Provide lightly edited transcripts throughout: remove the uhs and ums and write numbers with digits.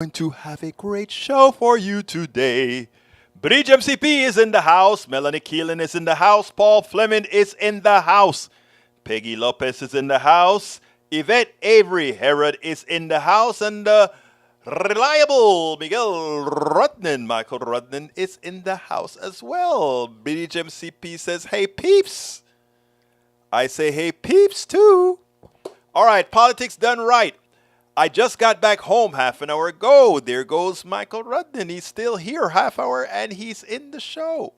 Going to have a great show for you today. Bridge MCP is in the house. Melanie Keelan is in the house. Paul Fleming is in the house. Peggy Lopez is in the house. Yvette Avery Herod is in the house. And the reliable Miguel Rudnin, Michael Rudnin, is in the house as well. Bridge MCP says, hey peeps. I say, hey peeps too. All right, politics done right. I just got back home half an hour ago. There goes Michael Rudnin. He's still here half hour and he's in the show.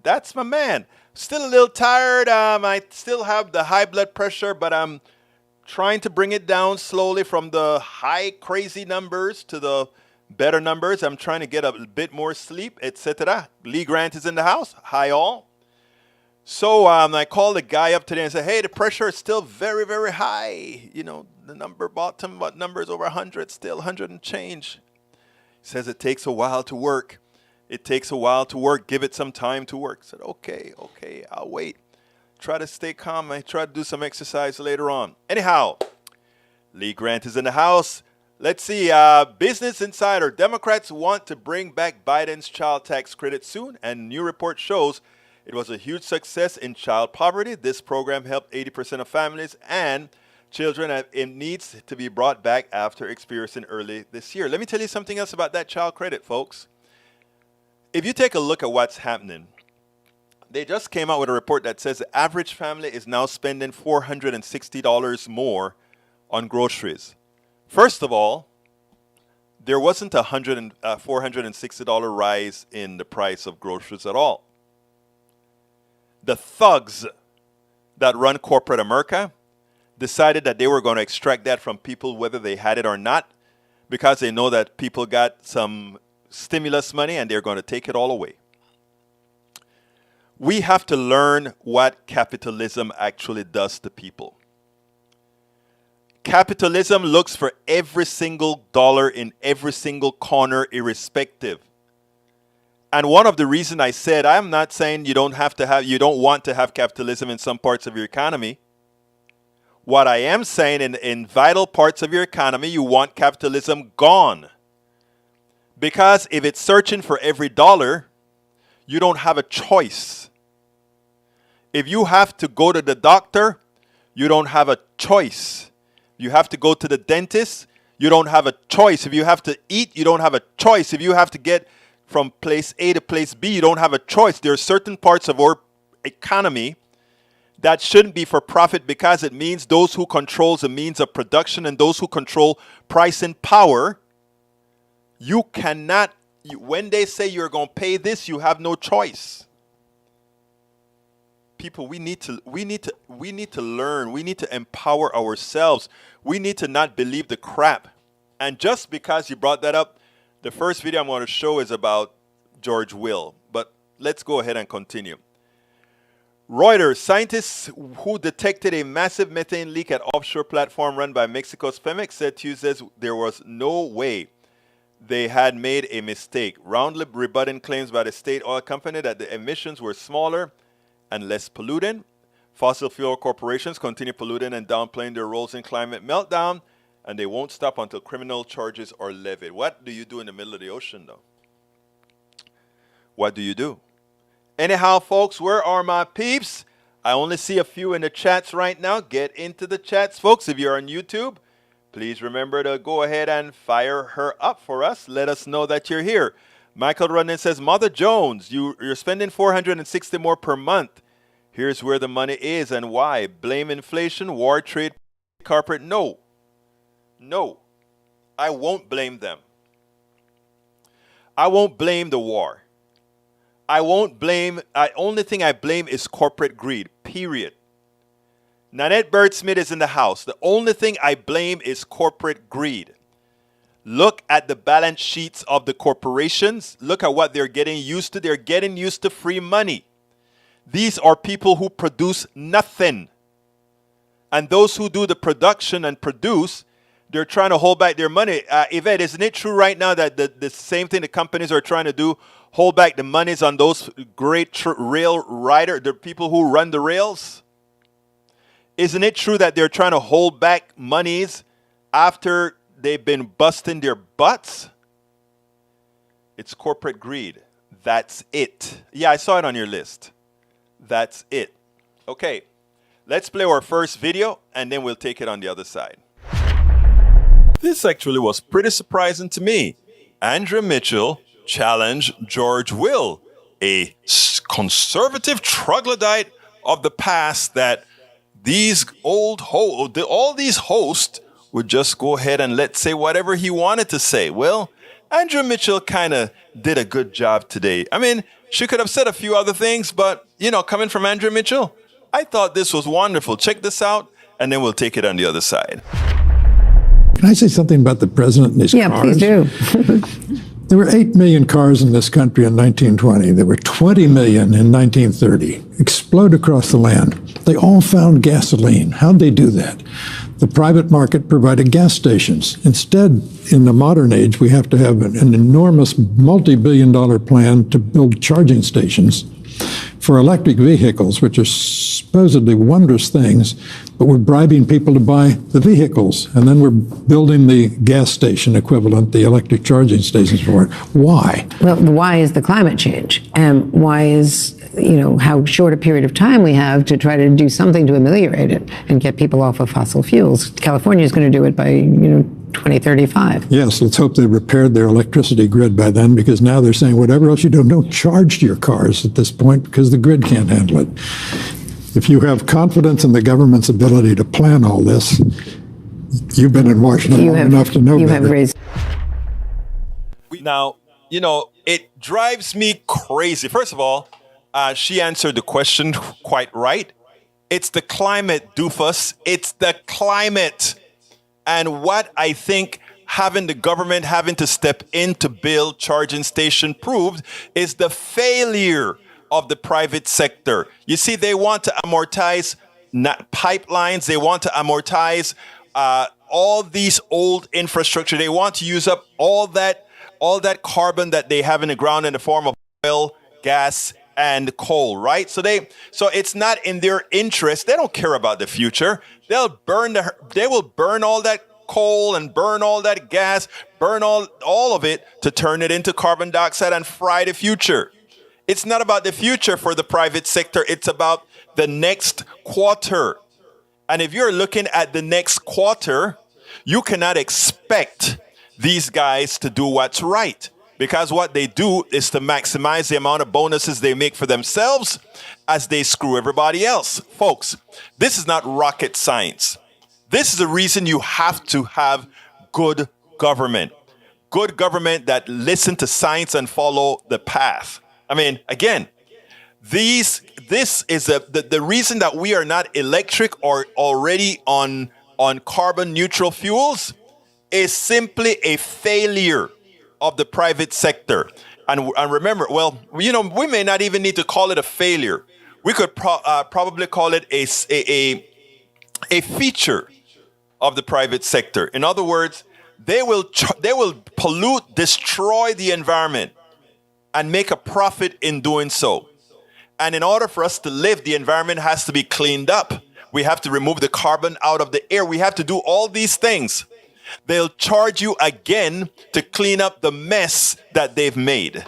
That's my man. Still a little tired. I still have the high blood pressure, but I'm trying to bring it down slowly from the high crazy numbers to the better numbers. I'm trying to get a bit more sleep, etc. Lee Grant is in the house. Hi all. So I called the guy up today and said, hey, the pressure is still very, very high. You know, the number bottom, what number is over 100, still 100 and change. He says it takes a while to work. It takes a while to work. Give it some time to work. I said, okay, I'll wait. Try to stay calm. I try to do some exercise later on. Anyhow, Lee Grant is in the house. Let's see. Business Insider. Democrats want to bring back Biden's child tax credit soon. And new report shows it was a huge success in child poverty. This program helped 80% of families and children in needs to be brought back after experiencing early this year. Let me tell you something else about that child credit, folks. If you take a look at what's happening, they just came out with a report that says the average family is now spending $460 more on groceries. First of all, there wasn't a $460 rise in the price of groceries at all. The thugs that run corporate America decided that they were going to extract that from people whether they had it or not, because they know that people got some stimulus money and they're going to take it all away. We have to learn what capitalism actually does to people. Capitalism looks for every single dollar in every single corner, irrespective. And one of the reasons I said, I'm not saying you don't want to have capitalism in some parts of your economy. What I am saying, in vital parts of your economy, you want capitalism gone. Because if it's searching for every dollar, you don't have a choice. If you have to go to the doctor, you don't have a choice. You have to go to the dentist, you don't have a choice. If you have to eat, you don't have a choice. If you have to get from place A to place B, you don't have a choice. There are certain parts of our economy that shouldn't be for profit, because it means those who control the means of production and those who control price and power, you cannot, when they say you're going to pay this, you have no choice. People, we need to learn. We need to empower ourselves. We need to not believe the crap. And just because you brought that up, the first video I'm going to show is about George Will. But let's go ahead and continue. Reuters, scientists who detected a massive methane leak at offshore platform run by Mexico's Pemex said Tuesday there was no way they had made a mistake, roundly rebutting claims by the state oil company that the emissions were smaller and less polluting. Fossil fuel corporations continue polluting and downplaying their roles in climate meltdown, and they won't stop until criminal charges are levied. What do you do in the middle of the ocean, though? What do you do? Anyhow, folks, where are my peeps? I only see a few in the chats right now. Get into the chats, folks. If you're on YouTube, please remember to go ahead and fire her up for us. Let us know that you're here. Michael Runyon says, Mother Jones, you're spending $460 more per month. Here's where the money is and why. Blame inflation, war, trade, corporate. No. I won't blame them. I won't blame the war. Only thing I blame is corporate greed, period. Nanette Bird-Smith is in the house. The only thing I blame is corporate greed. Look at the balance sheets of the corporations. Look at what they're getting used to. They're getting used to free money. These are people who produce nothing. And those who do the production and produce, they're trying to hold back their money. Yvette, isn't it true right now that the same thing the companies are trying to do, hold back the monies on those great rail riders, the people who run the rails? Isn't it true that they're trying to hold back monies after they've been busting their butts? It's corporate greed. That's it. Yeah, I saw it on your list. That's it. Okay, let's play our first video and then we'll take it on the other side. This actually was pretty surprising to me. Andrea Mitchell challenged George Will, a conservative troglodyte of the past, that these all these hosts would just go ahead and let's say whatever he wanted to say. Well, Andrea Mitchell kind of did a good job today. I mean, she could have said a few other things, but, coming from Andrea Mitchell, I thought this was wonderful. Check this out, and then we'll take it on the other side. Can I say something about the president and his cars? Yeah, please do. There were 8 million cars in this country in 1920. There were 20 million in 1930. Explode across the land. They all found gasoline. How'd they do that? The private market provided gas stations. Instead, in the modern age, we have to have an enormous multi-billion-dollar plan to build charging stations for electric vehicles, which are supposedly wondrous things, but we're bribing people to buy the vehicles, and then we're building the gas station equivalent, the electric charging stations for it. Why? Well, the why is the climate change, and why is, how short a period of time we have to try to do something to ameliorate it and get people off of fossil fuels. California is going to do it by, 2035. Yes, let's hope they repaired their electricity grid by then, because now they're saying whatever else you do, don't charge your cars at this point because the grid can't handle it. If you have confidence in the government's ability to plan all this, you've been in Washington long enough to know better. Now, it drives me crazy. First of all, she answered the question quite right. It's the climate, doofus. It's the climate. And what I think the government having to step in to build charging station proved is the failure of the private sector. You see, they want to amortize pipelines. They want to amortize all these old infrastructure. They want to use up all that carbon that they have in the ground in the form of oil, gas, and coal, right? So it's not in their interest. They don't care about the future. They will burn all that coal and burn all that gas, burn all of it to turn it into carbon dioxide and fry the future. It's not about the future for the private sector. It's about the next quarter. And if you're looking at the next quarter, you cannot expect these guys to do what's right, because what they do is to maximize the amount of bonuses they make for themselves as they screw everybody else. Folks, this is not rocket science. This is the reason you have to have good government. Good government that listen to science and follow the path. I mean, again, this is the reason that we are not electric or already on carbon neutral fuels is simply a failure of the private sector. And remember, we may not even need to call it a failure. We could probably call it a feature of the private sector. In other words, they will pollute, destroy the environment, and make a profit in doing so. And in order for us to live, the environment has to be cleaned up. We have to remove the carbon out of the air. We have to do all these things. They'll charge you again to clean up the mess that they've made.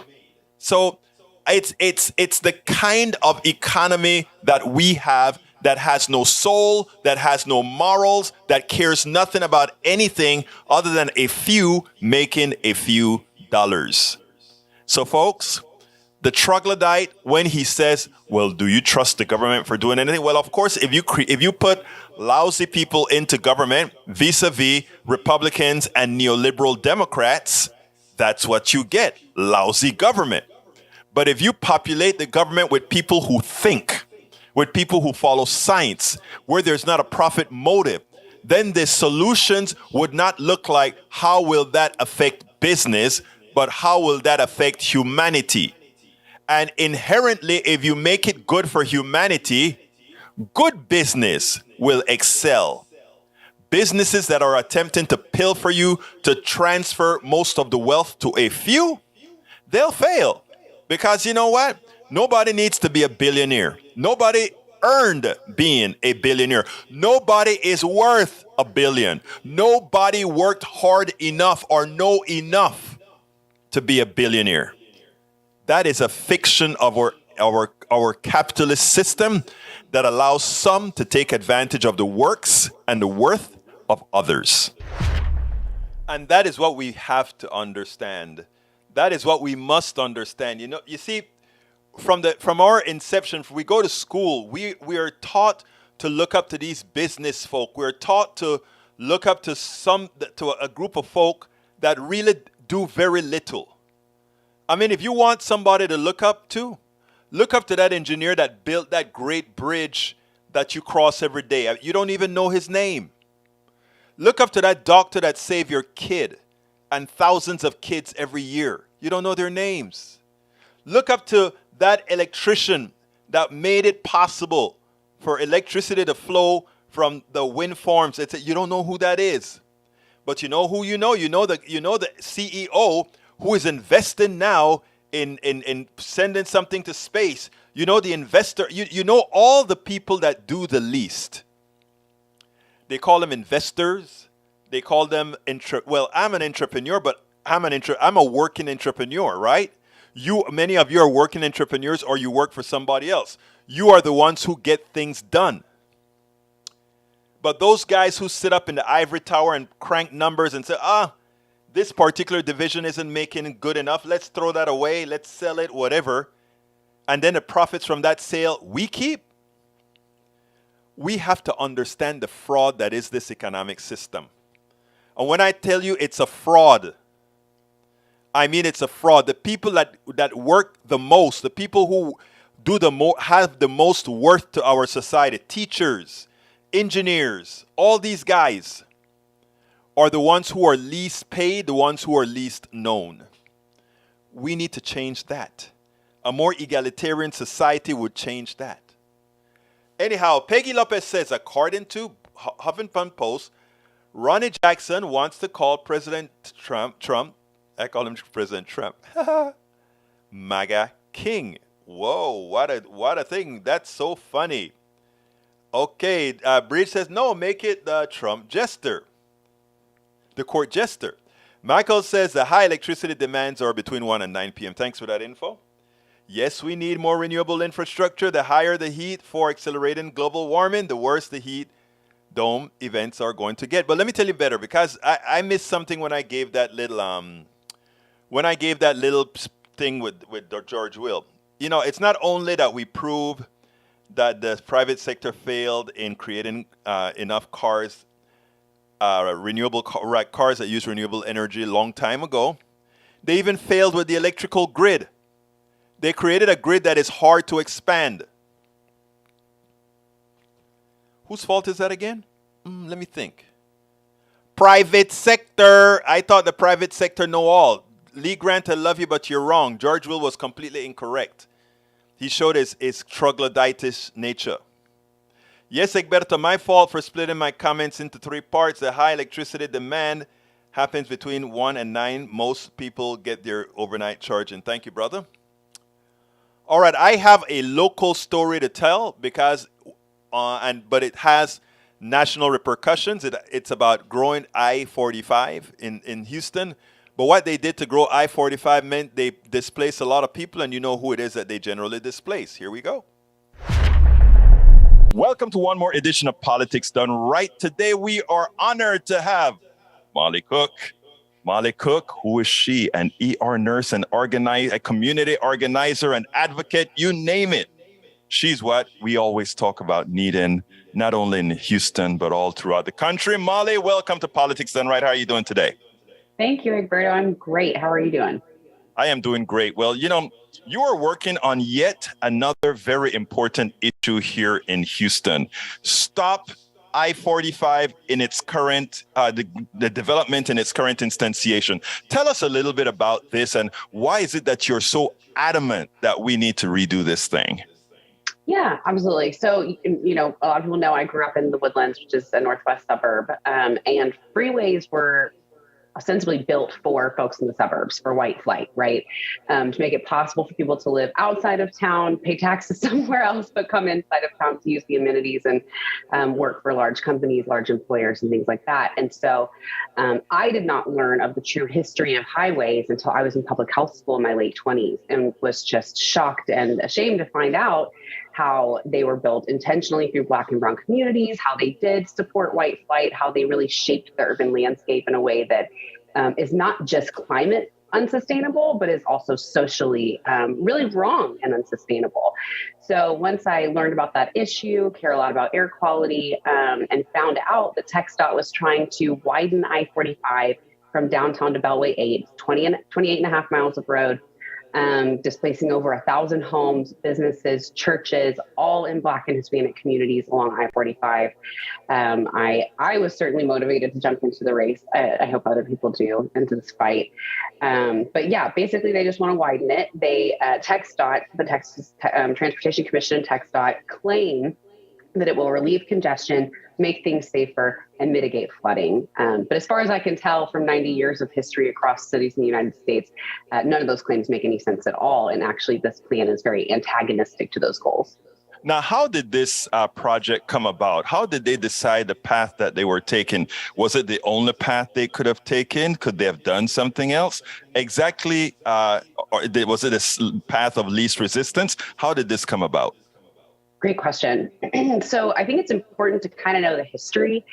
So it's the kind of economy that we have that has no soul, that has no morals, that cares nothing about anything other than a few making a few dollars. So folks, the troglodyte, when he says, well, do you trust the government for doing anything? Well, of course, if you put lousy people into government vis-a-vis Republicans and neoliberal Democrats, that's what you get, lousy government. But if you populate the government with people who think, with people who follow science, where there's not a profit motive, then the solutions would not look like how will that affect business, but how will that affect humanity? And inherently, if you make it good for humanity, good business will excel. Businesses that are attempting to pilfer you, to transfer most of the wealth to a few, they'll fail. Because you know what? Nobody needs to be a billionaire. Nobody earned being a billionaire. Nobody is worth a billion. Nobody worked hard enough or know enough to be a billionaire. That is a fiction of our capitalist system that allows some to take advantage of the works and the worth of others. And that is what we have to understand. That is what we must understand. You see, from our inception, we go to school, we are taught to look up to these business folk. We're taught to look up to a group of folk that really do very little. I mean, if you want somebody to look up to that engineer that built that great bridge that you cross every day. You don't even know his name. Look up to that doctor that saved your kid and thousands of kids every year. You don't know their names. Look up to that electrician that made it possible for electricity to flow from the wind farms. You don't know who that is. But you know who you know. You know the CEO who is investing now in sending something to space. You know the investor. You know all the people that do the least. They call them investors. They call them well, I'm an entrepreneur, but I'm a working entrepreneur, right? Many of you are working entrepreneurs, or you work for somebody else. You are the ones who get things done. But those guys who sit up in the ivory tower and crank numbers and say, this particular division isn't making good enough, let's throw that away, let's sell it, whatever. And then the profits from that sale we keep. We have to understand the fraud that is this economic system. And when I tell you it's a fraud, I mean it's a fraud. The people that work the most, the people who do have the most worth to our society, teachers, engineers, all these guys are the ones who are least paid, the ones who are least known. We need to change that. A more egalitarian society would change that. Anyhow, Peggy Lopez says, according to Huffington Post, Ronnie Jackson wants to call President Trump, I call him President Trump, MAGA King. Whoa, what a thing. That's so funny. Okay, Bridge says, no, make it the Trump jester, the court jester. Michael says the high electricity demands are between 1 and 9 p.m. Thanks for that info. Yes, we need more renewable infrastructure. The higher the heat for accelerating global warming, the worse the heat dome events are going to get. But let me tell you better, because I missed something when I gave that little thing with George Will. You know, it's not only that we prove that the private sector failed in creating enough cars, renewable cars that use renewable energy a long time ago. They even failed with the electrical grid. They created a grid that is hard to expand. Whose fault is that again? Let me think. Private sector. I thought the private sector know all. Lee Grant, I love you, but you're wrong. George Will was completely incorrect. He showed his troglodytes nature. Yes, Egberto, my fault for splitting my comments into 3 parts. The high electricity demand happens between 1 and 9. Most people get their overnight charge. And thank you, brother. All right, I have a local story to tell but it has national repercussions. It's about growing I-45 in Houston. But what they did to grow I-45 meant they displaced a lot of people, and you know who it is that they generally displace. Here we go. Welcome to one more edition of Politics Done Right. Today we are honored to have Molly Cook. Molly Cook, who is she? An ER nurse, a community organizer, an advocate, you name it. She's what we always talk about needing, not only in Houston, but all throughout the country. Molly, welcome to Politics Done Right. How are you doing today? Thank you, Egberto. I'm great. How are you doing? I am doing great. Well, you know, you are working on yet another very important issue here in Houston. Stop I-45 in its current, the development in its current instantiation. Tell us a little bit about this, and why is it that you're so adamant that we need to redo this thing? Yeah, absolutely. So, you know, a lot of people know I grew up in the Woodlands, which is a northwest suburb, and freeways were ostensibly built for folks in the suburbs, for white flight, right? To make it possible for people to live outside of town, pay taxes somewhere else, but come inside of town to use the amenities and work for large companies, large employers, and things like that. And so I did not learn of the true history of highways until I was in public health school in my late 20s, and was just shocked and ashamed to find out how they were built intentionally through Black and brown communities, how they did support white flight, how they really shaped the urban landscape in a way that is not just climate unsustainable, but is also socially really wrong and unsustainable. So once I learned about that issue, care a lot about air quality, and found out that TxDOT was trying to widen I-45 from downtown to Beltway 8, 28 and a half miles of road, displacing over 1,000 homes, businesses, churches, all in Black and Hispanic communities along I-45. I was certainly motivated to jump into the race. I hope other people do, into this fight. But yeah, basically they just want to widen it. They, TxDOT, the Texas Transportation Commission and TxDOT, claim that it will relieve congestion, make things safer, and mitigate flooding. But as far as I can tell from 90 years of history across cities in the United States, none of those claims make any sense at all. And actually, this plan is very antagonistic to those goals. Now, how did this project come about? How did they decide the path that they were taking? Was it the only path they could have taken? Could they have done something else? Exactly, or was it a path of least resistance? How did this come about? Great question. So I think it's important to kind of know the history.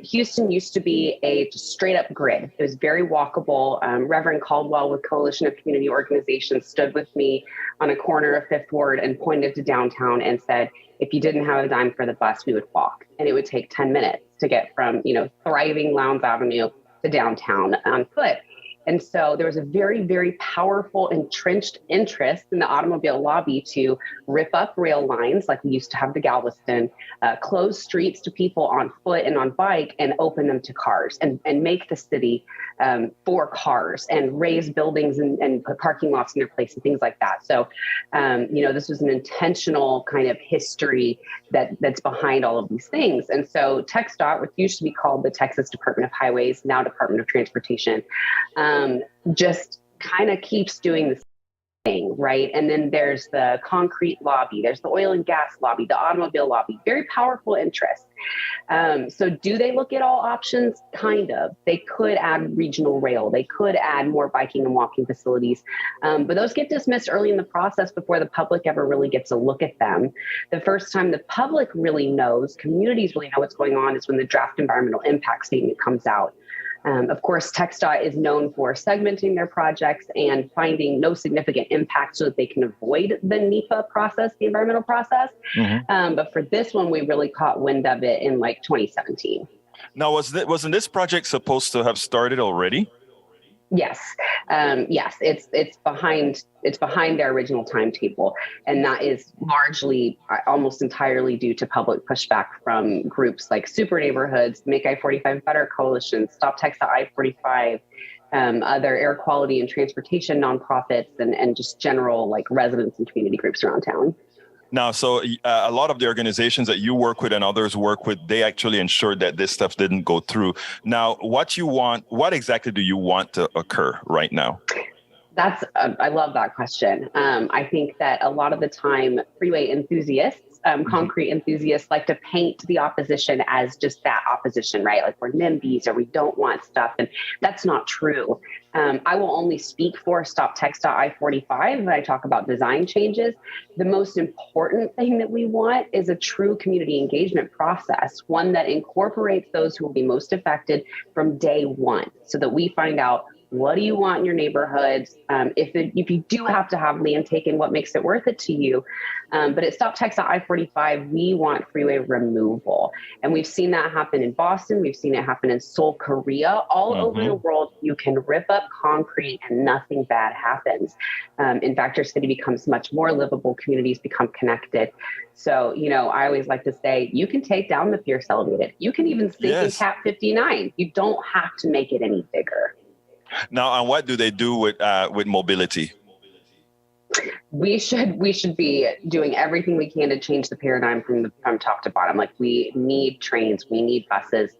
Houston used to be a straight up grid. It was very walkable. Reverend Caldwell with Coalition of Community Organizations stood with me on a corner of Fifth Ward and pointed to downtown and said, if you didn't have a dime for the bus, we would walk. And it would take 10 minutes to get from, thriving Lowndes Avenue to downtown on foot. And so there was a very, very powerful entrenched interest in the automobile lobby to rip up rail lines like we used to have the Galveston, close streets to people on foot and on bike, and open them to cars and make the city for cars, and raise buildings and put parking lots in their place and things like that. So, this was an intentional kind of history that's behind all of these things. And so TxDOT, which used to be called the Texas Department of Highways, now Department of Transportation, just kind of keeps doing the thing, right? And then there's the concrete lobby, there's the oil and gas lobby, the automobile lobby, very powerful interest. So do they look at all options? Kind of. They could add regional rail. They could add more biking and walking facilities. But those get dismissed early in the process before the public ever really gets a look at them. The first time the public really knows, communities really know what's going on, is when the draft environmental impact statement comes out. Of course, TxDOT is known for segmenting their projects and finding no significant impact so that they can avoid the NEPA process, the environmental process. Mm-hmm. But for this one, we really caught wind of it in 2017. Now, wasn't this project supposed to have started already? Yes. Yes, it's behind their original timetable. And that is largely, almost entirely due to public pushback from groups like Super Neighborhoods, Make I-45 Better Coalition, Stop TxDOT I-45, other air quality and transportation nonprofits, and just general residents and community groups around town. Now, so a lot of the organizations that you work with and others work with, they actually ensured that this stuff didn't go through. Now, what exactly do you want to occur right now? I love that question. I think that a lot of the time, freeway enthusiasts, concrete enthusiasts like to paint the opposition as just that opposition, right? Like we're NIMBYs or we don't want stuff. And that's not true. I will only speak for Stop TxDOT I-45 when I talk about design changes. The most important thing that we want is a true community engagement process, one that incorporates those who will be most affected from day one, so that we find out, what do you want in your neighborhoods? If you do have to have land taken, what makes it worth it to you? But at Stop TxDOT I-45, we want freeway removal. And we've seen that happen in Boston. We've seen it happen in Seoul, Korea. All over the world, you can rip up concrete and nothing bad happens. In fact, your city becomes much more livable. Communities become connected. So, I always like to say, you can take down the Pierce Elevated. You can even sink in Cap 59. You don't have to make it any bigger. Now, and what do they do with mobility? we should be doing everything we can to change the paradigm from top to bottom. Like, we need trains, we need buses.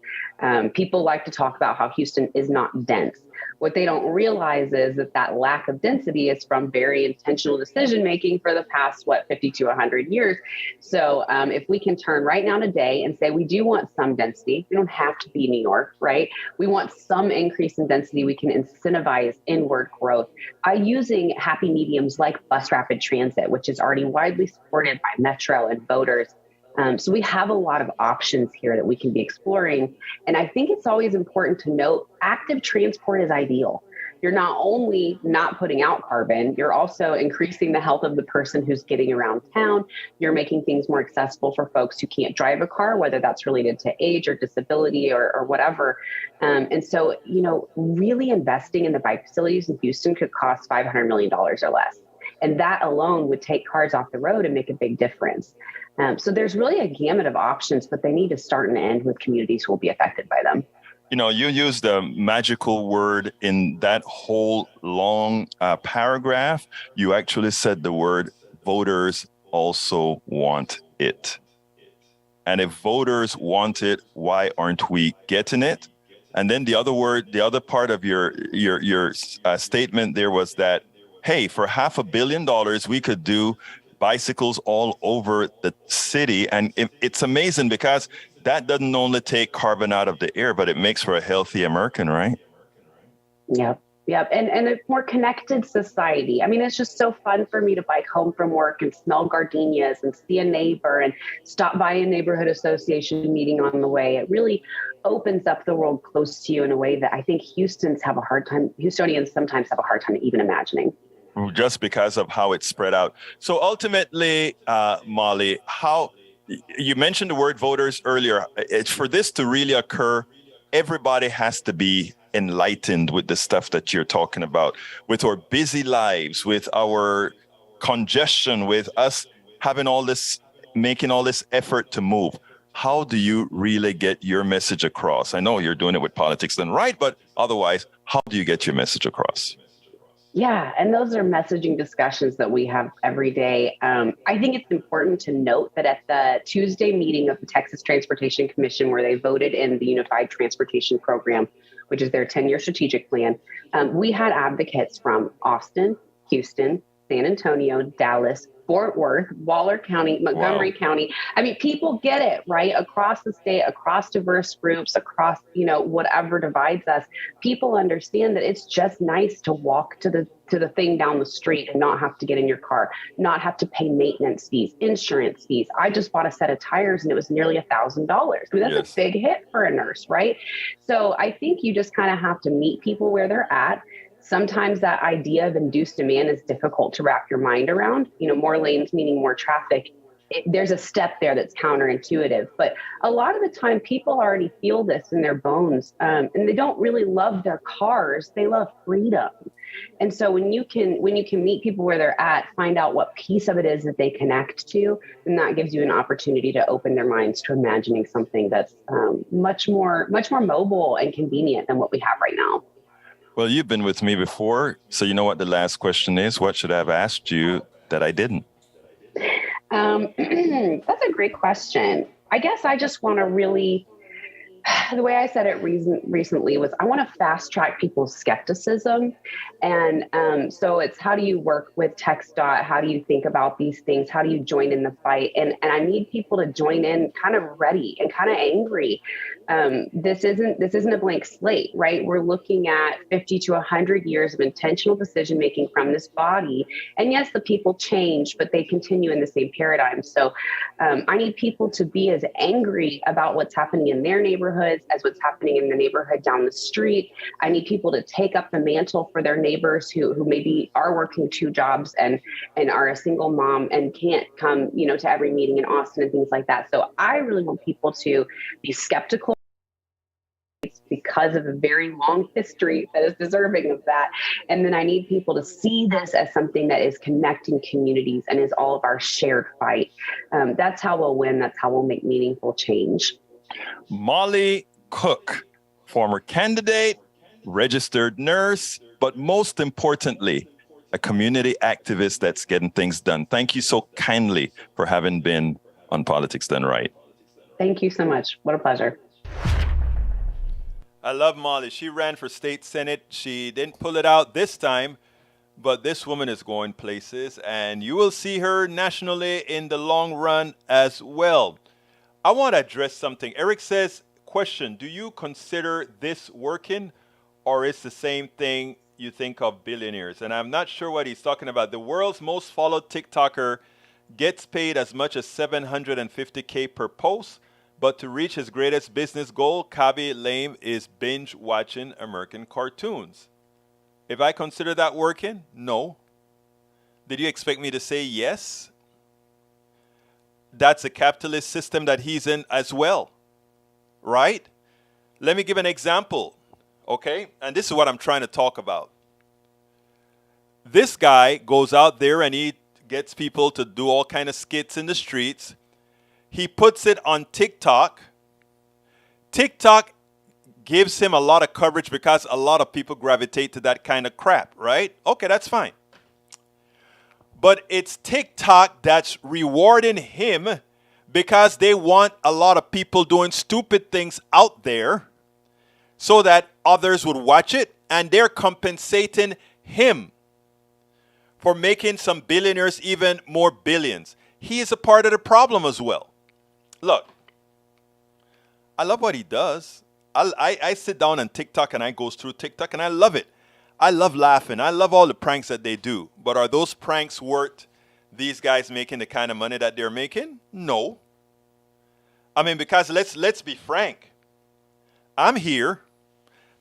People like to talk about how Houston is not dense. What they don't realize is that lack of density is from very intentional decision making for the past 50 to 100 years. So if we can turn right now today and say we do want some density, we don't have to be New York, right? We want some increase in density. We can incentivize inward growth by using happy mediums like bus rapid transit, which is already widely supported by Metro and voters. So we have a lot of options here that we can be exploring. And I think it's always important to note active transport is ideal. You're not only not putting out carbon, you're also increasing the health of the person who's getting around town. You're making things more accessible for folks who can't drive a car, whether that's related to age or disability or whatever. And so, really investing in the bike facilities in Houston could cost $500 million or less. And that alone would take cars off the road and make a big difference. So there's really a gamut of options, but they need to start and end with communities who will be affected by them. You used a magical word in that whole long paragraph. You actually said the word voters also want it. And if voters want it, why aren't we getting it? And then the other part of your statement there was that, hey, for $500 million, we could do bicycles all over the city. And it's amazing because that doesn't only take carbon out of the air, but it makes for a healthy American, right? Yep. And a more connected society. I mean, it's just so fun for me to bike home from work and smell gardenias and see a neighbor and stop by a neighborhood association meeting on the way. It really opens up the world close to you in a way that I think Houstonians sometimes have a hard time even imagining. Just because of how it's spread out. So ultimately, Molly, how you mentioned the word voters earlier. It's for this to really occur, everybody has to be enlightened with the stuff that you're talking about, with our busy lives, with our congestion, with us having making all this effort to move. How do you really get your message across? I know you're doing it with Politics Done Right, but otherwise, how do you get your message across? Yeah, and those are messaging discussions that we have every day. I think it's important to note that at the Tuesday meeting of the Texas Transportation Commission, where they voted in the Unified Transportation Program, which is their 10-year strategic plan, we had advocates from Austin, Houston, San Antonio, Dallas, Fort Worth, Waller County, Montgomery County. I mean, people get it, right? Across the state, across diverse groups, across, whatever divides us, people understand that it's just nice to walk to the thing down the street and not have to get in your car, not have to pay maintenance fees, insurance fees. I just bought a set of tires and it was nearly $1,000. I mean, that's a big hit for a nurse, right? So I think you just kind of have to meet people where they're at. Sometimes that idea of induced demand is difficult to wrap your mind around. More lanes meaning more traffic. There's a step there that's counterintuitive. But a lot of the time, people already feel this in their bones, and they don't really love their cars. They love freedom. And so when you can meet people where they're at, find out what piece of it is that they connect to, and that gives you an opportunity to open their minds to imagining something that's much more mobile and convenient than what we have right now. Well, you've been with me before, so you know what the last question is. What should I have asked you that I didn't? That's a great question. I guess I just want to really, the way I said it recently was I want to fast track people's skepticism. And so it's, how do you work with TxDOT? How do you think about these things? How do you join in the fight? And I need people to join in kind of ready and kind of angry. This isn't a blank slate, right? We're looking at 50 to 100 years of intentional decision making from this body. And yes, the people change, but they continue in the same paradigm. So I need people to be as angry about what's happening in their neighborhoods as what's happening in the neighborhood down the street. I need people to take up the mantle for their neighbors who maybe are working 2 jobs and are a single mom and can't come, to every meeting in Austin and things like that. So I really want people to be skeptical because of a very long history that is deserving of that. And then I need people to see this as something that is connecting communities and is all of our shared fight. That's how we'll win. That's how we'll make meaningful change. Molly Cook, former candidate, registered nurse, but most importantly, a community activist that's getting things done. Thank you so kindly for having been on Politics Done Right. Thank you so much. What a pleasure. I love Molly. She ran for state senate. She didn't pull it out this time, but this woman is going places, and you will see her nationally in the long run as well. I want to address something. Eric says, question, do you consider this working, or is the same thing you think of billionaires? And I'm not sure what he's talking about. The world's most followed TikToker gets paid as much as $750K per post, but to reach his greatest business goal, Kabi Lame is binge watching American cartoons. If I consider that working, no. Did you expect me to say yes? That's a capitalist system that he's in as well, right? Let me give an example, okay? And this is what I'm trying to talk about. This guy goes out there and he gets people to do all kind of skits in the streets. He puts it on TikTok. TikTok gives him a lot of coverage because a lot of people gravitate to that kind of crap, right? Okay, that's fine. But it's TikTok that's rewarding him because they want a lot of people doing stupid things out there so that others would watch it, and they're compensating him for making some billionaires even more billions. He is a part of the problem as well. Look, I love what he does. I sit down on TikTok and I go through TikTok and I love it. I love laughing. I love all the pranks that they do. But are those pranks worth these guys making the kind of money that they're making? No. I mean, because let's be frank. I'm here,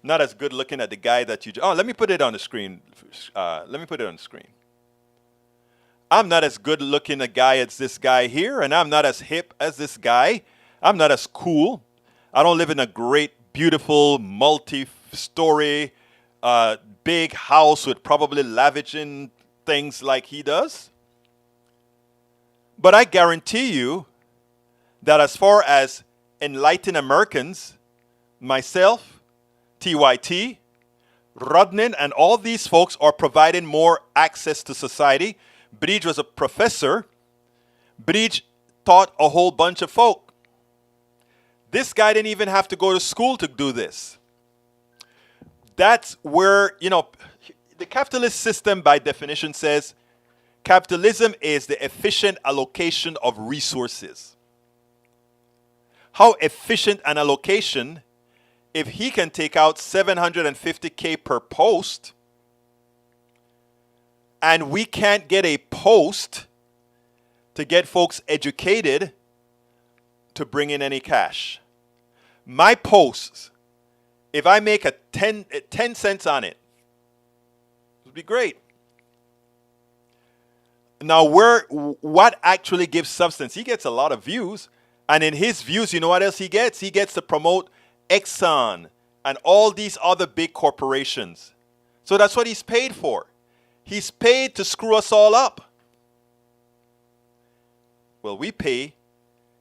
not as good looking as the guy that you... Oh, let me put it on the screen. I'm not as good looking a guy as this guy here, and I'm not as hip as this guy. I'm not as cool. I don't live in a great, beautiful, multi-story, big house with probably lavishing things like he does. But I guarantee you that as far as enlightened Americans, myself, TYT, Rodnin, and all these folks are providing more access to society. Bridge was a professor. Bridge taught a whole bunch of folk. This guy didn't even have to go to school to do this. That's where, the capitalist system by definition says capitalism is the efficient allocation of resources. How efficient an allocation if he can take out $750K per post and we can't get a post to get folks educated to bring in any cash. My posts, if I make a 10 cents on it, it would be great. Now, what actually gives substance? He gets a lot of views, and in his views, you know what else he gets? He gets to promote Exxon and all these other big corporations. So that's what he's paid for. He's paid to screw us all up. Well, we pay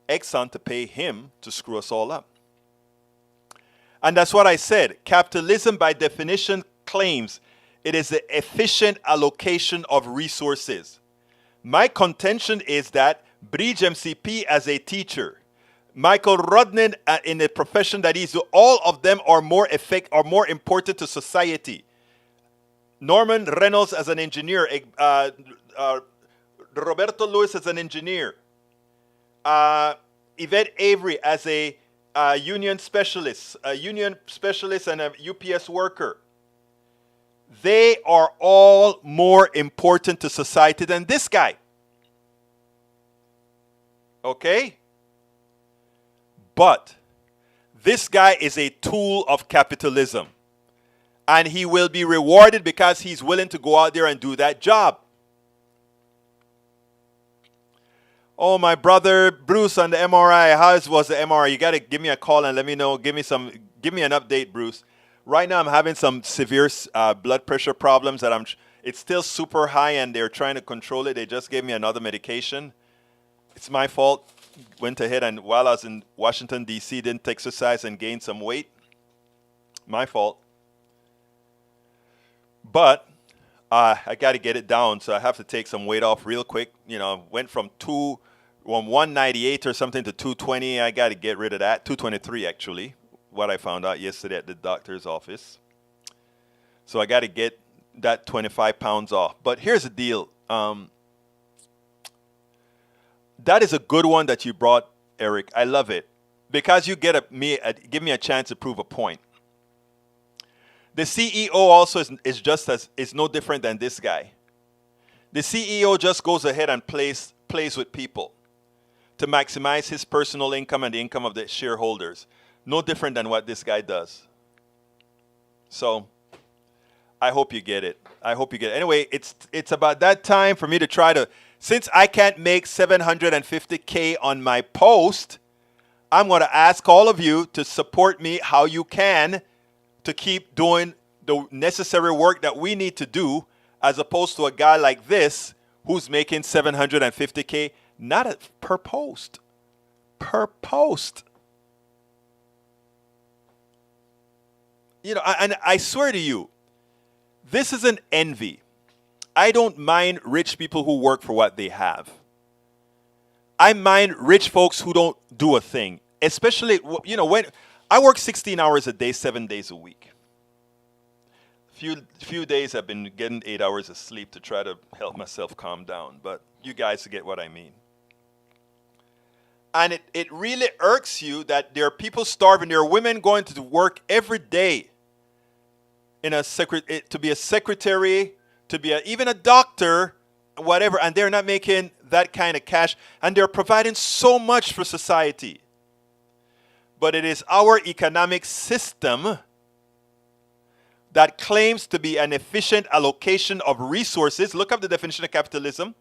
Exxon to pay him to screw us all up. And that's what I said. Capitalism, by definition, claims it is the efficient allocation of resources. My contention is that Bridge MCP as a teacher, Michael Rodnin in the profession that he's doing, all of them are more important to society. Norman Reynolds as an engineer, Roberto Lewis as an engineer, Yvette Avery as a union specialist and a UPS worker. They are all more important to society than this guy. Okay? But this guy is a tool of capitalism. And he will be rewarded because he's willing to go out there and do that job. Oh, my brother Bruce on the MRI. How was the MRI? You got to give me a call and let me know. Give me an update, Bruce. Right now I'm having some severe blood pressure problems that it's still super high and they're trying to control it. They just gave me another medication. It's my fault. Went ahead and while I was in Washington, D.C., didn't exercise and gained some weight. My fault. But I got to get it down, so I have to take some weight off real quick. Went from 198 or something to 220. I got to get rid of that. 223 actually, what I found out yesterday at the doctor's office. So I got to get that 25 pounds off. But here's the deal. That is a good one that you brought, Eric. I love it because you give me a chance to prove a point. The CEO also is no different than this guy. The CEO just goes ahead and plays with people to maximize his personal income and the income of the shareholders. No different than what this guy does. So I hope you get it. Anyway, it's about that time for me to try to, since I can't make $750K on my post, I'm going to ask all of you to support me how you can to keep doing the necessary work that we need to do, as opposed to a guy like this who's making $750K, per post. Per post. And I swear to you, this isn't envy. I don't mind rich people who work for what they have. I mind rich folks who don't do a thing. Especially, when I work 16 hours a day, 7 days a week. Few days I've been getting 8 hours of sleep to try to help myself calm down. But you guys get what I mean. And it really irks you that there are people starving. There are women going to work every day to be a secretary, to be even a doctor, whatever, and they're not making that kind of cash, and they're providing so much for society. But it is our economic system that claims to be an efficient allocation of resources. Look up the definition of capitalism.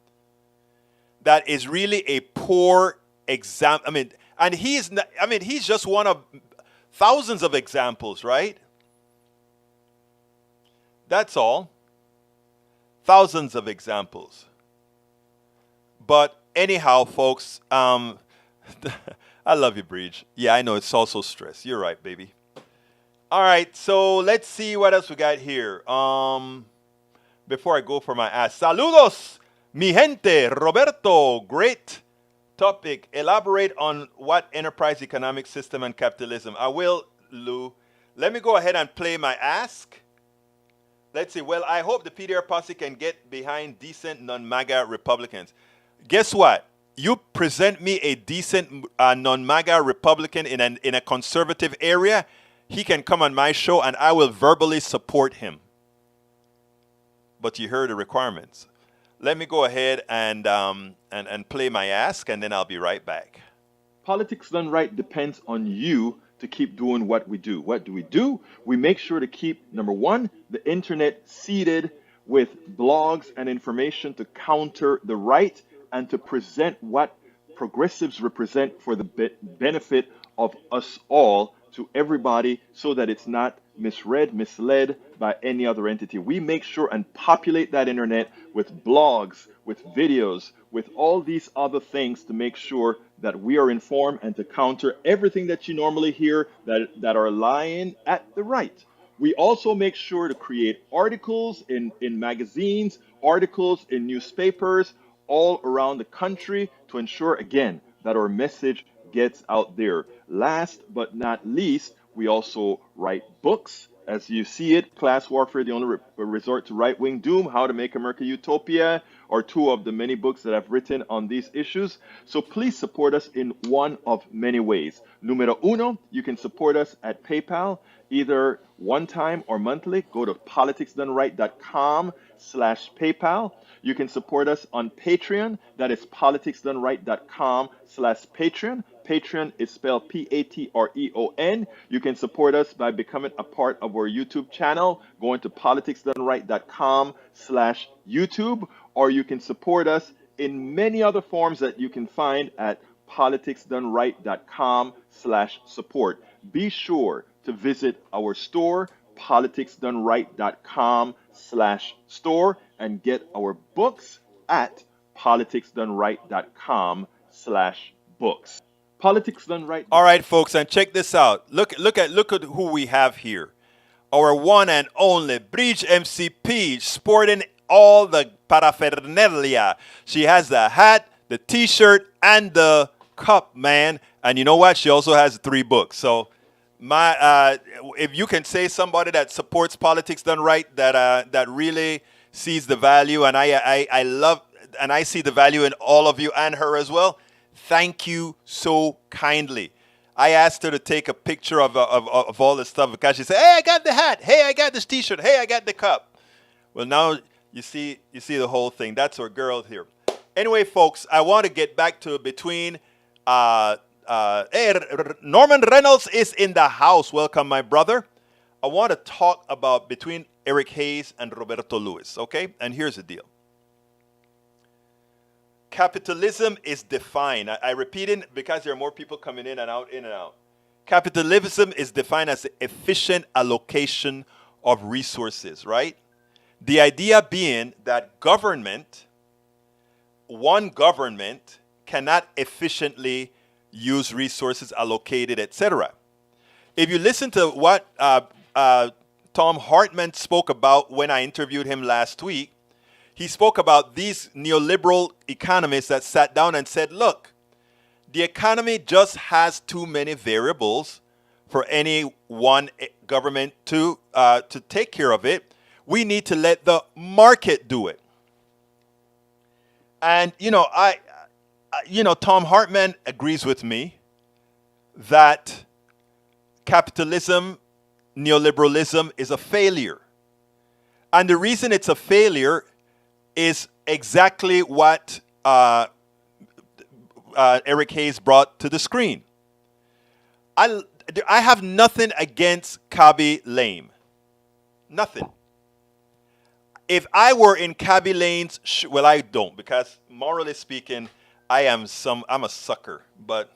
That is really a poor example. And he's just one of thousands of examples, right? That's all. Thousands of examples. But anyhow, folks, I love you, Breach. Yeah, I know it's also stress. You're right, baby. All right, so let's see what else we got here. Before I go for my ass. Saludos, mi gente. Roberto, great topic. Elaborate on what enterprise economic system and capitalism. I will, Lou. Let me go ahead and play my ask. Let's see. Well, I hope the PDR posse can get behind decent non-MAGA Republicans. Guess what? You present me a decent non-MAGA Republican in a conservative area, he can come on my show and I will verbally support him. But you heard the requirements. Let me go ahead and play my ask, and then I'll be right back. Politics done right depends on you to keep doing what we do. What do? We make sure to keep, number one, the internet seeded with blogs and information to counter the right and to present what progressives represent for the benefit of us all to everybody, so that it's not misread, misled by any other entity. We make sure and populate that internet with blogs, with videos, with all these other things to make sure that we are informed and to counter everything that you normally hear that are lying at the right. We also make sure to create articles in magazines, articles in newspapers all around the country to ensure, again, that our message gets out there. Last but not least, we also write books. As you see it, Class Warfare, the only resort to right-wing doom, How to Make America Utopia, are two of the many books that I've written on these issues. So please support us in one of many ways. Numero uno, you can support us at PayPal, either one time or monthly. Go to politicsdoneright.com/PayPal. You can support us on Patreon. That is politicsdoneright.com/Patreon. Patreon is spelled Patreon. You can support us by becoming a part of our YouTube channel, going to politicsdoneright.com/YouTube, or you can support us in many other forms that you can find at politicsdoneright.com/support. Be sure to visit our store, politicsdoneright.com/store, and get our books at politicsdoneright.com/books. Politics Done Right. All right, folks, and check this out. Look at who we have here. Our one and only Bridge MCP, sporting all the paraphernalia. She has the hat, the T-shirt, and the cup, man. And you know what? She also has 3 books. So, if you can say somebody that supports politics done right, that really sees the value, and I love, and I see the value in all of you and her as well. Thank you so kindly. I asked her to take a picture of all this stuff because she said, "Hey, I got the hat. Hey, I got this T-shirt. Hey, I got the cup." Well, now you see the whole thing. That's our girl here. Anyway, folks, I want to get back to between. Norman Reynolds is in the house. Welcome, my brother. I want to talk about between Eric Hayes and Roberto Lewis. Okay, and here's the deal. Capitalism is defined. I repeat it because there are more people coming in and out, in and out. Capitalism is defined as the efficient allocation of resources, right? The idea being that one government cannot efficiently use resources allocated, etc. If you listen to what Tom Hartman spoke about when I interviewed him last week, he spoke about these neoliberal economists that sat down and said, look, the economy just has too many variables for any one government to take care of it. We need to let the market do it. And, Tom Hartman agrees with me that capitalism, neoliberalism is a failure. And the reason it's a failure is exactly what Eric Hayes brought to the screen. I have nothing against Kabi Lame. Nothing. If I were in Kabi Lane's well, I don't, because morally speaking, I'm a sucker. But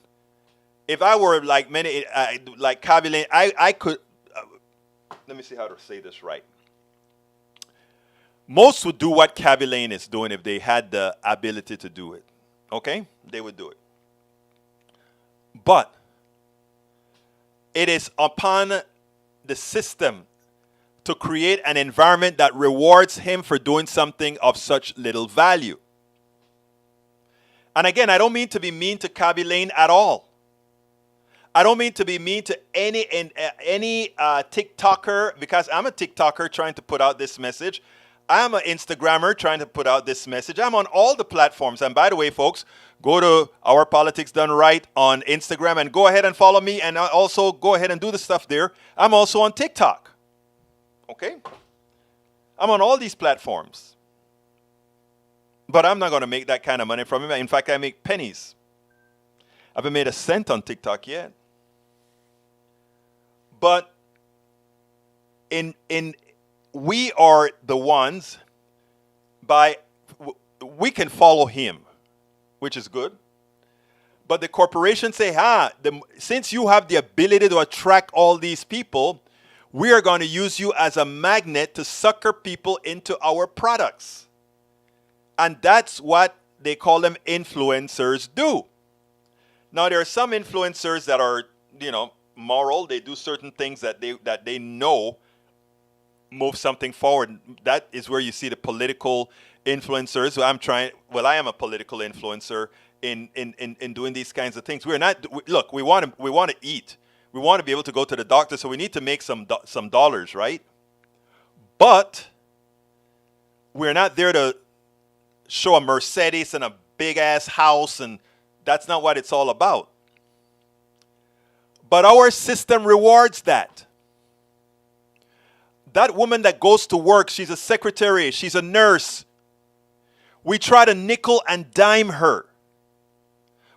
if I were like many, like Kabi Lane, I could. Let me see how to say this right. Most would do what Kabi Lane is doing if they had the ability to do it. Okay? They would do it. But it is upon the system to create an environment that rewards him for doing something of such little value. And again, I don't mean to be mean to Kabi Lane at all. I don't mean to be mean to any TikToker, because I'm a TikToker trying to put out this message. I'm an Instagrammer trying to put out this message. I'm on all the platforms. And by the way, folks, go to Our Politics Done Right on Instagram and go ahead and follow me, and also go ahead and do the stuff there. I'm also on TikTok. Okay? I'm on all these platforms. But I'm not going to make that kind of money from it. In fact, I make pennies. I haven't made a cent on TikTok yet. But we are the ones we can follow him, which is good. But the corporations say, since you have the ability to attract all these people, we are going to use you as a magnet to sucker people into our products. And that's what they call them influencers do. Now, there are some influencers that are, moral. They do certain things that they know move something forward. That is where you see the political influencers. I am a political influencer in doing these kinds of things. We want to eat. We want to be able to go to the doctor, so we need to make some dollars, right? But we're not there to show a Mercedes and a big ass house, and that's not what it's all about. But our system rewards that. That woman that goes to work, she's a secretary, she's a nurse. We try to nickel and dime her.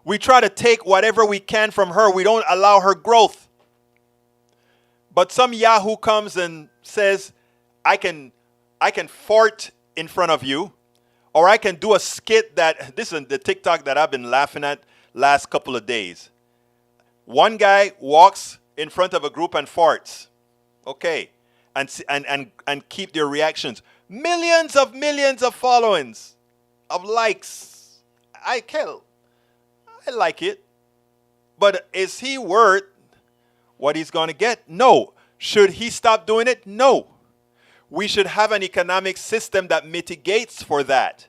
We try to take whatever we can from her. We don't allow her growth. But some Yahoo comes and says, I can fart in front of you, or I can do a skit this is the TikTok that I've been laughing at last couple of days. One guy walks in front of a group and farts. Okay. And keep their reactions. Millions of followings, of likes. I like it. But is he worth what he's going to get? No. Should he stop doing it? No. we should have an economic system that mitigates for that.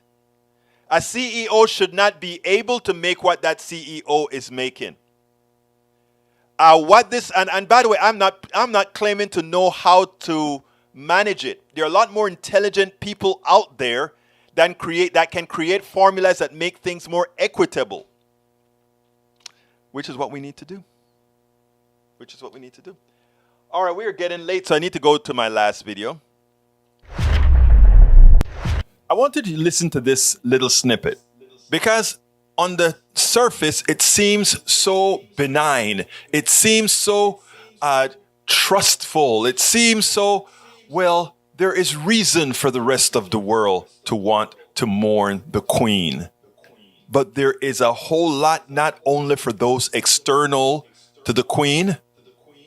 A CEO should not be able to make what that CEO is making. And by the way, I'm not claiming to know how to manage it. There are a lot more intelligent people out there that can create formulas that make things more equitable. Which is what we need to do. All right, we are getting late, so I need to go to my last video. I wanted you to listen to this little snippet because on the surface, it seems so benign. It seems so trustful. It seems so, well, there is reason for the rest of the world to want to mourn the Queen. But there is a whole lot, not only for those external to the Queen,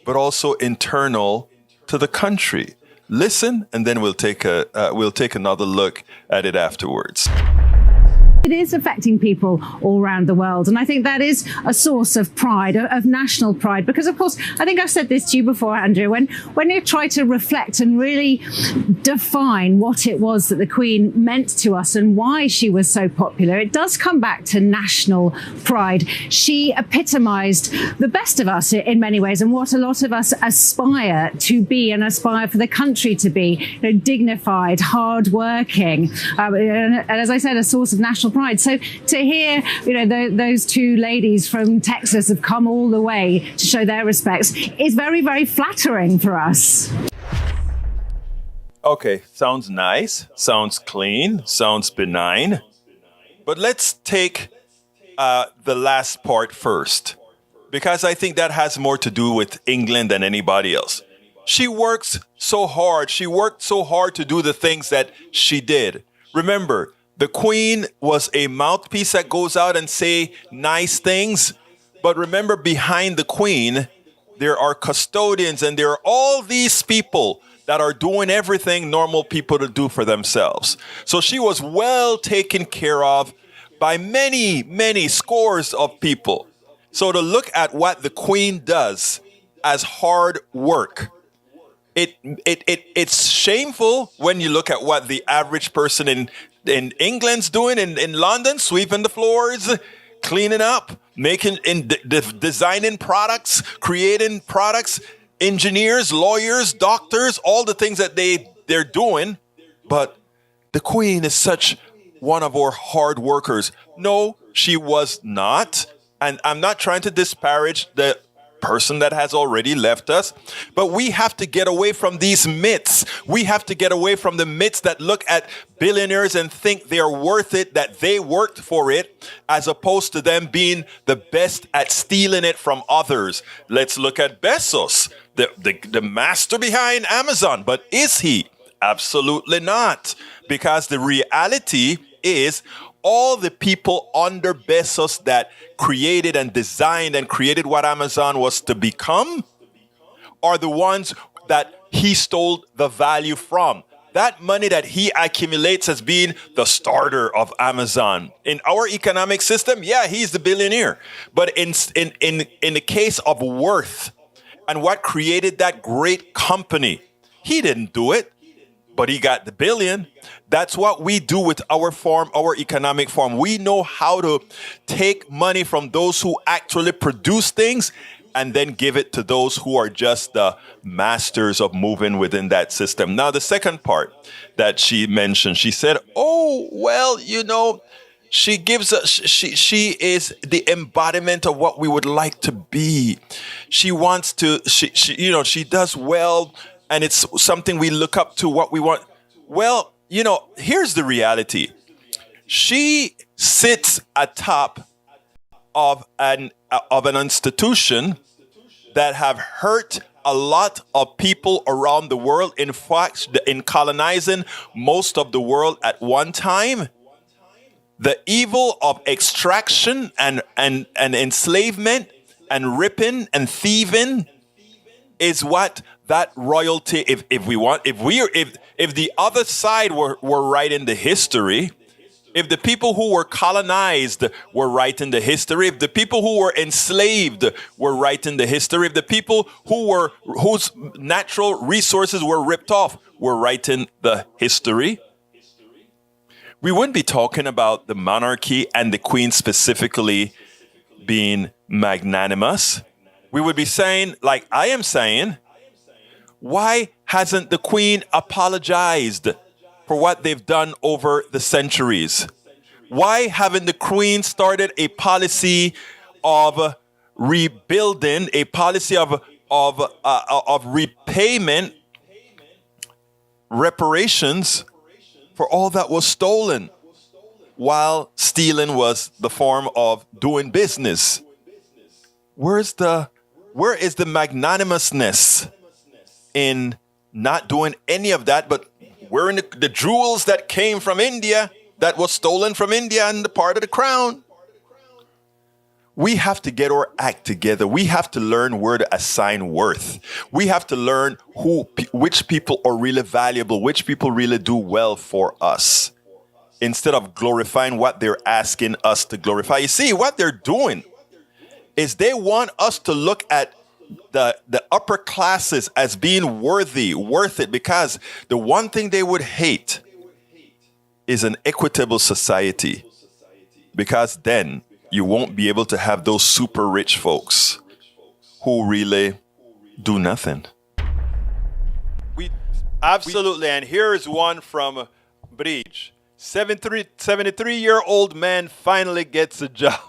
but also internal to the country. Listen, and then we'll take another look at it afterwards. It is affecting people all around the world. And I think that is a source of pride, of national pride. Because, of course, I think I've said this to you before, Andrew, when you try to reflect and really define what it was that the Queen meant to us and why she was so popular, it does come back to national pride. She epitomised the best of us in many ways and what a lot of us aspire to be and aspire for the country to be, dignified, hard-working, and as I said, a source of national pride. So to hear, those two ladies from Texas have come all the way to show their respects is very, very flattering for us. Okay, sounds nice, sounds clean, sounds benign. But let's take the last part first, because I think that has more to do with England than anybody else. She works so hard. She worked so hard to do the things that she did. Remember, the Queen was a mouthpiece that goes out and say nice things. But remember, behind the Queen, there are custodians and there are all these people that are doing everything normal people to do for themselves. So she was well taken care of by many, many scores of people. So to look at what the Queen does as hard work, it's shameful when you look at what the average person in England's doing in London, sweeping the floors, cleaning up, designing products, creating products, engineers, lawyers, doctors, all the things that they're doing. But the Queen is such one of our hard workers. No, she was not. And I'm not trying to disparage the person that has already left us, but we have to get away from these myths. We have to get away from the myths that look at billionaires and think they're worth it, that they worked for it, as opposed to them being the best at stealing it from others. Let's look at Bezos, the master behind Amazon. But is he? Absolutely not. Because the reality is all the people under Bezos that created and designed and created what Amazon was to become are the ones that he stole the value from. That money that he accumulates as being the starter of Amazon. In our economic system, yeah, he's the billionaire. But in the case of worth and what created that great company, he didn't do it, but he got the billion. That's what we do with our form, our economic form. We know how to take money from those who actually produce things and then give it to those who are just the masters of moving within that system. Now, the second part that she mentioned, she said, oh, well, she gives us, she is the embodiment of what we would like to be. She wants to, she does well, and it's something we look up to, what we want. Well, here's the reality. She sits atop of an institution that have hurt a lot of people around the world. In fact, in colonizing most of the world at one time, the evil of extraction and enslavement and ripping and thieving is what that royalty, if the other side were writing the history, If the people who were colonized were writing the history, if the people who were enslaved were writing the history, if the people whose natural resources were ripped off were writing the history, we wouldn't be talking about the monarchy and the queen specifically being magnanimous. We would be saying, like I am saying, why hasn't the queen apologized for what they've done over the centuries? Why haven't the queen started a policy of rebuilding, a policy of repayment, reparations for all that was stolen, while stealing was the form of doing business? Where is the magnanimousness in not doing any of that, but wearing the jewels that came from India, that was stolen from India and the part of the crown? We have to get our act together. We have to learn where to assign worth. We have to learn which people are really valuable, which people really do well for us, instead of glorifying what they're asking us to glorify. You see, what they're doing is they want us to look at the upper classes as being worth it, because the one thing they would hate is an equitable society, because then you won't be able to have those super rich folks who really do nothing. Absolutely, and here's one from Bridge. 73-year-old man finally gets a job.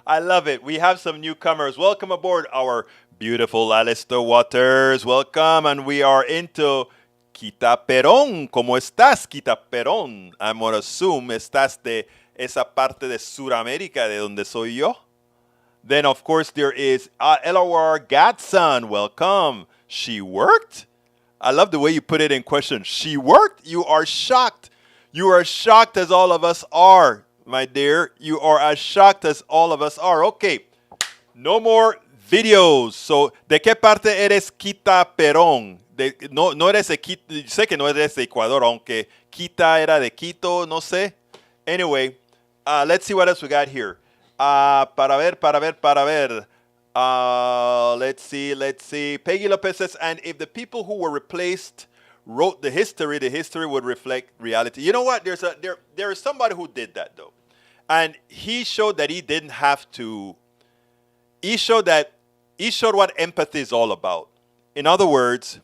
I love it. We have some newcomers. Welcome aboard, our beautiful Alistair Waters. Welcome, and we are into Quita Perón. ¿Cómo estás, Quita Perón? I'm going to assume estás de esa parte de Sudamérica de donde soy yo. Then, of course, there is LOR Gatson. Welcome. She worked? I love the way you put it in question. She worked? You are shocked. You are shocked as all of us are, my dear. You are as shocked as all of us are. Okay. No more videos. So, ¿de qué parte eres, Quita Perón? No eres de Quito. Sé que no eres de Ecuador, aunque Quita era de Quito, no sé. Anyway, let's see what else we got here. Para ver. Let's see. Peggy Lopez says, and if the people who were replaced wrote the history would reflect reality. You know what? There is somebody who did that, though. And he showed that he didn't have to. He showed what empathy is all about. In other words,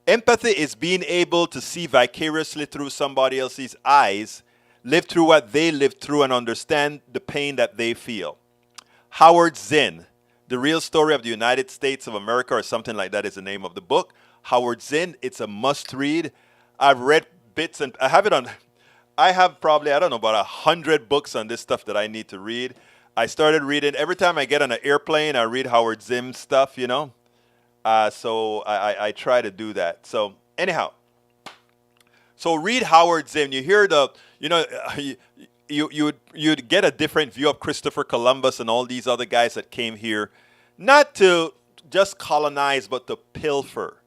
empathy is being able to see vicariously through somebody else's eyes, live through what they lived through, and understand the pain that they feel. Howard Zinn, The Real Story of the United States of America, or something like that is the name of the book. Howard Zinn, it's a must-read. I've read bits, and I have probably, I don't know, about 100 books on this stuff that I need to read. I started reading, every time I get on an airplane, I read Howard Zinn's stuff, you know. So I try to do that. So anyhow, so read Howard Zinn. You hear you'd get a different view of Christopher Columbus and all these other guys that came here, not to just colonize, but to pilfer.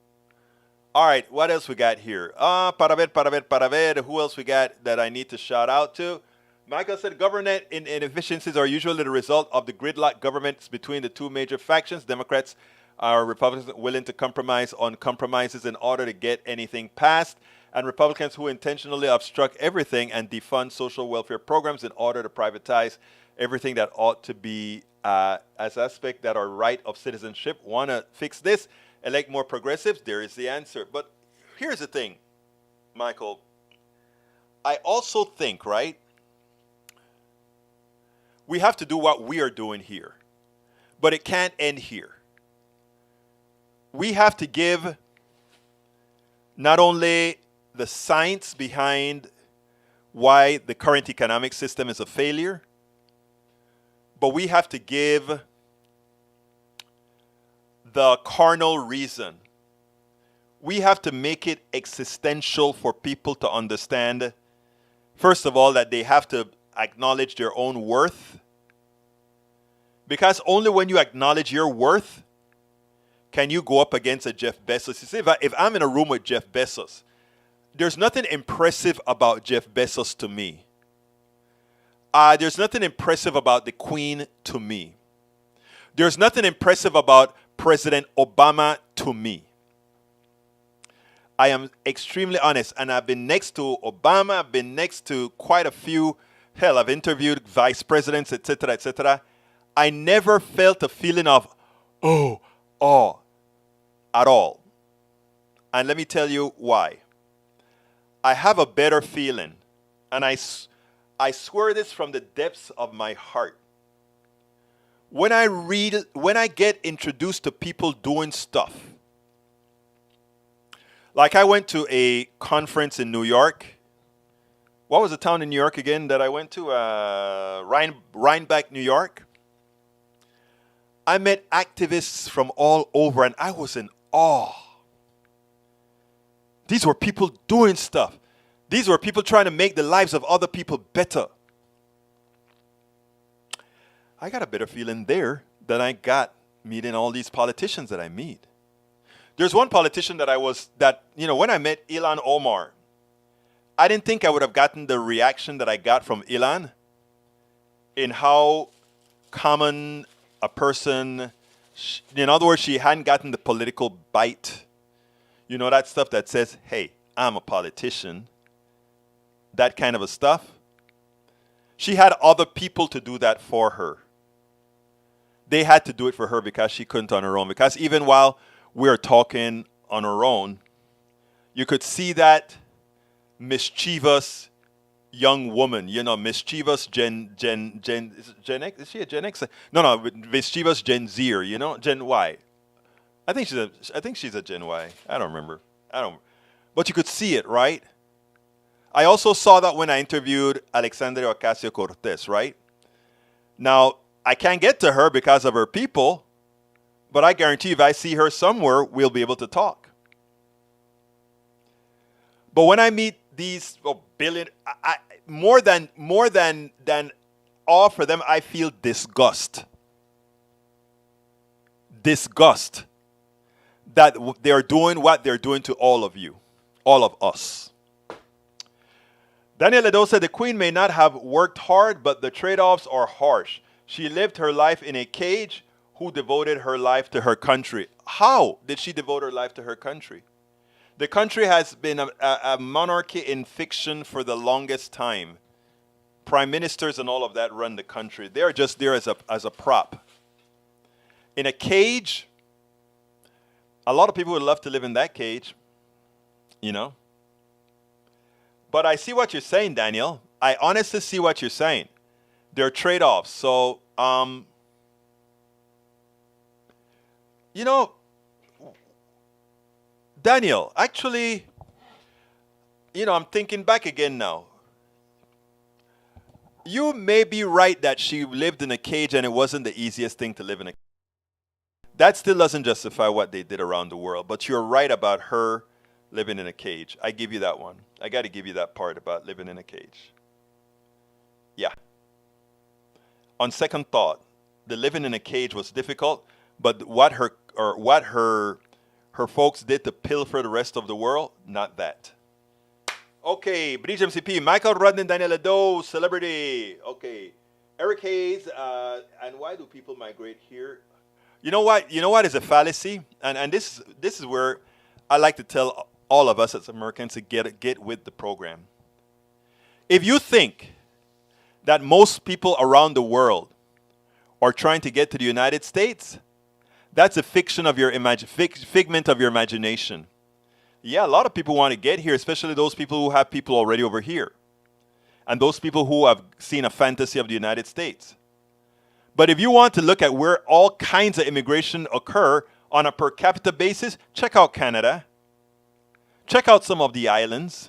All right, what else we got here? Para ver. Who else we got that I need to shout out to? Michael said, government inefficiencies are usually the result of the gridlock governments between the two major factions. Democrats are Republicans willing to compromise on compromises in order to get anything passed, and Republicans who intentionally obstruct everything and defund social welfare programs in order to privatize everything that ought to be as aspect that are right of citizenship. Want to fix this? Elect more progressives? There is the answer. But here's the thing, Michael. I also think, right, we have to do what we are doing here. But it can't end here. We have to give not only the science behind why the current economic system is a failure, but we have to give the carnal reason. We have to make it existential for people to understand, first of all, that they have to acknowledge their own worth. Because only when you acknowledge your worth can you go up against a Jeff Bezos. You see, if I'm in a room with Jeff Bezos, there's nothing impressive about Jeff Bezos to me. There's nothing impressive about the Queen to me. There's nothing impressive about President Obama to me. I am extremely honest, and I've been next to Obama, I've been next to quite a few. Hell, I've interviewed vice presidents, etc., etc. I never felt a feeling of, awe at all. And let me tell you why. I have a better feeling, and I swear this from the depths of my heart. When I get introduced to people doing stuff, like I went to a conference in New York. What was the town in New York again that I went to? Rhinebeck, New York. I met activists from all over, and I was in awe. These were people doing stuff. These were people trying to make the lives of other people better. I got a better feeling there than I got meeting all these politicians that I meet. There's one politician when I met Ilhan Omar, I didn't think I would have gotten the reaction that I got from Ilhan in how common a person, in other words, she hadn't gotten the political bite. You know, that stuff that says, hey, I'm a politician. That kind of a stuff. She had other people to do that for her. They had to do it for her because she couldn't on her own. Because even while we were talking on her own, you could see that mischievous young woman, mischievous Gen X. Is she a Gen X? No, mischievous Gen Zer, Gen Y. I think she's a Gen Y. I don't remember. But you could see it, right? I also saw that when I interviewed Alexandria Ocasio-Cortez, right? Now, I can't get to her because of her people, but I guarantee if I see her somewhere, we'll be able to talk. But when I meet these billion, more than awe for them, I feel disgust. Disgust that they're doing what they're doing to all of you, all of us. Daniel Ledo said the Queen may not have worked hard, but the trade-offs are harsh. She lived her life in a cage. Who devoted her life to her country? How did she devote her life to her country? The country has been a monarchy in fiction for the longest time. Prime ministers and all of that run the country. They're just there as a prop. In a cage, a lot of people would love to live in that cage, But I see what you're saying, Daniel. I honestly see what you're saying. There are trade-offs. So, Daniel, actually, I'm thinking back again now. You may be right that she lived in a cage and it wasn't the easiest thing to live in a cage. That still doesn't justify what they did around the world. But you're right about her living in a cage. I give you that one. I got to give you that part about living in a cage. Yeah. On second thought, the living in a cage was difficult, but what her folks did to pilfer the rest of the world, not that. Okay, Bridge MCP, Michael Rodden, Daniel Ledo, celebrity. Okay, Eric Hayes, and why do people migrate here? You know what? You know what is a fallacy? And this is where I like to tell all of us as Americans to get with the program. If you think that most people around the world are trying to get to the United States, that's a figment of your imagination. Yeah, a lot of people want to get here, especially those people who have people already over here. And those people who have seen a fantasy of the United States. But if you want to look at where all kinds of immigration occur on a per capita basis, check out Canada. Check out some of the islands.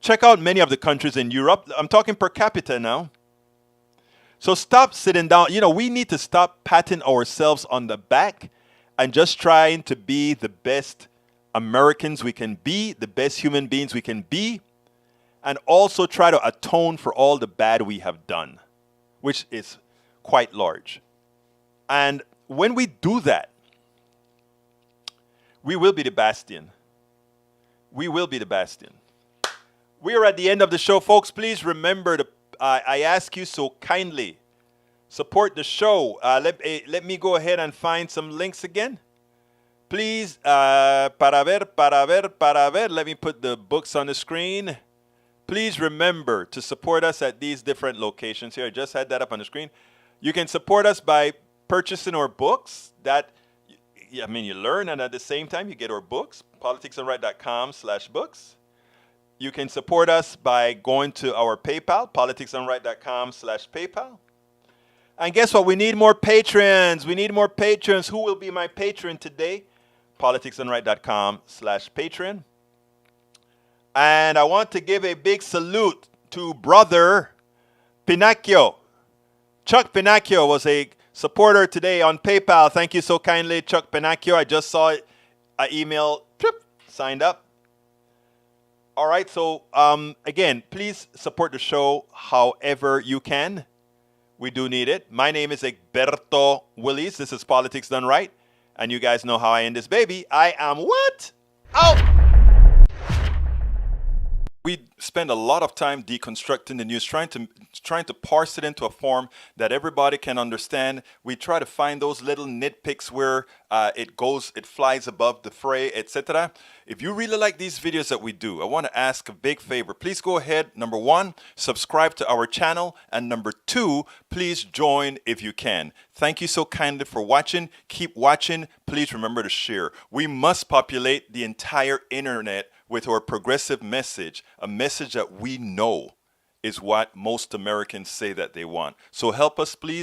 Check out many of the countries in Europe. I'm talking per capita now. So stop sitting down. We need to stop patting ourselves on the back and just trying to be the best Americans we can be, the best human beings we can be, and also try to atone for all the bad we have done, which is quite large. And when we do that, we will be the bastion. We will be the bastion. We are at the end of the show, folks. Please remember to, I ask you so kindly, support the show. Let me go ahead and find some links again. Please, para ver. Let me put the books on the screen. Please remember to support us at these different locations here. I just had that up on the screen. You can support us by purchasing our books. You learn, and at the same time, you get our books, politicsdoneright.com/books. You can support us by going to our PayPal, politicsdoneright.com/PayPal. And guess what? We need more patrons. Who will be my patron today? politicsdoneright.com/Patreon. And I want to give a big salute to Brother Pinacchio. Chuck Pinacchio was a supporter today on PayPal. Thank you so kindly, Chuck Pinacchio. I just saw it. I emailed, signed up. All right, so again, please support the show however you can. We do need it. My name is Egberto Willis. This is Politics Done Right. And you guys know how I end this baby. I am what? Out! We spend a lot of time deconstructing the news, trying to parse it into a form that everybody can understand. We try to find those little nitpicks where it flies above the fray, etc. If you really like these videos that we do, I want to ask a big favor. Please go ahead, number one, subscribe to our channel, and number two, please join if you can. Thank you so kindly for watching. Keep watching. Please remember to share. We must populate the entire internet with our progressive message, a message that we know is what most Americans say that they want. So help us, please.